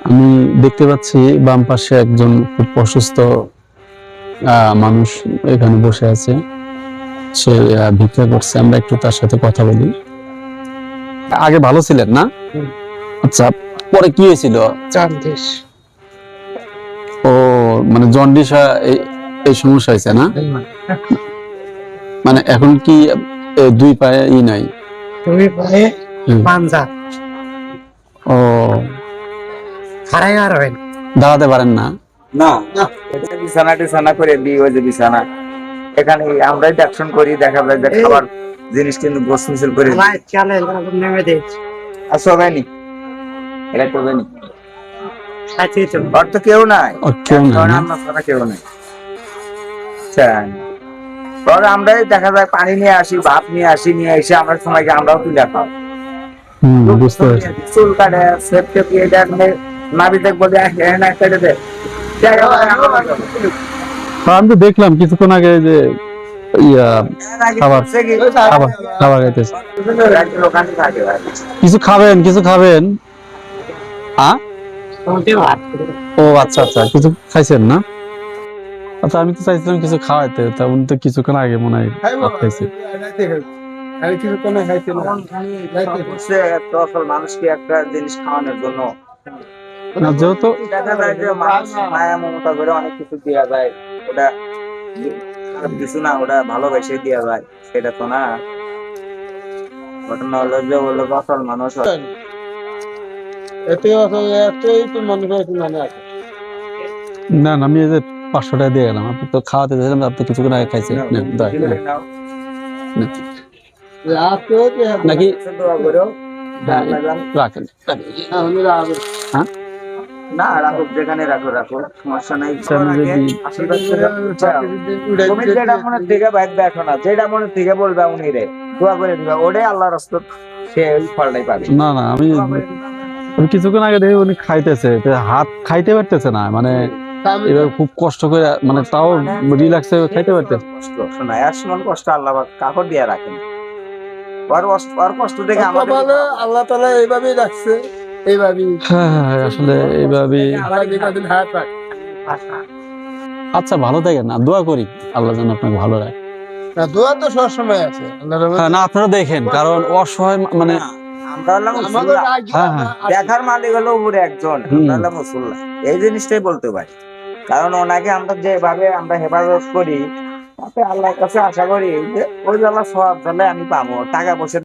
আমি দেখতে পাচ্ছি বাম পাশে একজন খুব অসুস্থ মানুষ এখানে বসে আছে। সে ভিক্ষা করছে, আমরা একটু তার সাথে কথা বলি। আগে ভালো ছিলেন না? আচ্ছা, পরে কি হয়েছিল? জন্ডিস। ও, মানে জন্ডিস এই সমস্যা হয়েছে না? মানে এখন কি দুই পায়ে নাই? দুই পায়ে পাঞ্জা। ও, খাড়াই আর হয় দাঁড়াতে পারেন না? না, বিছানা টিছানা করে দিই, ওই যে বিছানা এখানে আমরাই দেখশন করি, দেখা যায় যে খাবার জিনিস কিন্তু গোস মিছিল করে চলে নেমে দিয়েছি। আসো হয়নি, এটা করবে নি, খাচ্ছি তো আর তো কেউ নাই, কেউ নাই না? আমরা ছাড়া কেউ নাই। পরে আমরাই দেখা যায় পানি নিয়ে আসি, ভাত নিয়ে আসি, নিয়ে এসে আমরা সময়কে আমরাও তুলে খাও। বুঝতে পারছি। চুল কাটে সেফটি এটা নাবি দেখবো যে না কেটে দে। আমি তো দেখলাম কিছুক্ষণ আগে যে খাবার খাবার খাবার খাইতেছে। কিছু খাবেন, কিছু খাবেন? ও আচ্ছা আচ্ছা, কিছু খাইছেন না? আচ্ছা, আমি তো চাইছিলাম কিছু খাওয়াইতে, তা উনি তো কিছুক্ষণ আগে মনে হয় ভাত খাইছে। মানুষকে একটা জিনিস খাওয়ানোর জন্য না, যেহেতু দেখা যায় যে মানুষ মায়া মমতা করে অনেক কিছু দেওয়া যায়, ওটা খারাপ কিছু না, ওটা ভালোবেসে দেওয়া যায়, সেটা তো না। ঘটনা হলো যে বললো আসল মানুষ না না, আমি এই যে 500 টাকা দিয়ে গেলাম, আপনি তো খাওয়াতে দিয়েছিলাম, আপনি কিছুক্ষণ আগে খাইছেন। নেন, দয়া করে। নেন। নাকি হ্যাঁ, রাখেন। হ্যাঁ, না রাখো, যেখানে রাখো রাখো, সমস্যা নাই। আমি যদি তুমি যেটা মনে থেকে ভাববে এখন না, যেটা মনে থেকে বলবে উনি রে দোয়া করে দিবা, ওটাই আল্লাহ রাস্তা, সে ওই ফলটাই পাবে। না না, আমি কিছুক্ষণ আগে দেখি উনি খাইতেছে, হাত খাইতে পারতেছে না, মানে এবার খুব কষ্ট করে, মানে তাও রিল্যাক্সে খাইতে পারতেছে। কষ্ট শোনা এমন কষ্ট আল্লাহ কাপড় দিয়ে রাখেন, ওর কষ্ট দেখে আমাদের আল্লাহ তাআলা এইভাবেই রাখছে, এইভাবেই। হ্যাঁ হ্যাঁ, আসলে এইভাবে। আচ্ছা, ভালো থাকেন, না দোয়া করি আল্লাহ যেন আপনাকে ভালো রাখে। না, দোয়া তো সবসময় আছে। হ্যাঁ, না আপনারা দেখেন, কারণ অসহায় মানে আমরা হলাম আমাদের হ্যাঁ হ্যাঁ দেখার মালিক হলো উপরে একজন, আমরা হলাম মুসল্লা, এই জিনিসটাই বলতে পারি। কারণ ওনাকে আমরা যেভাবে আমরা হেফাজত করি, তাতে আল্লাহর কাছে আশা করি যে ওই আল্লাহ সওয়াব তাহলে আমি পাবো, টাকা পয়সা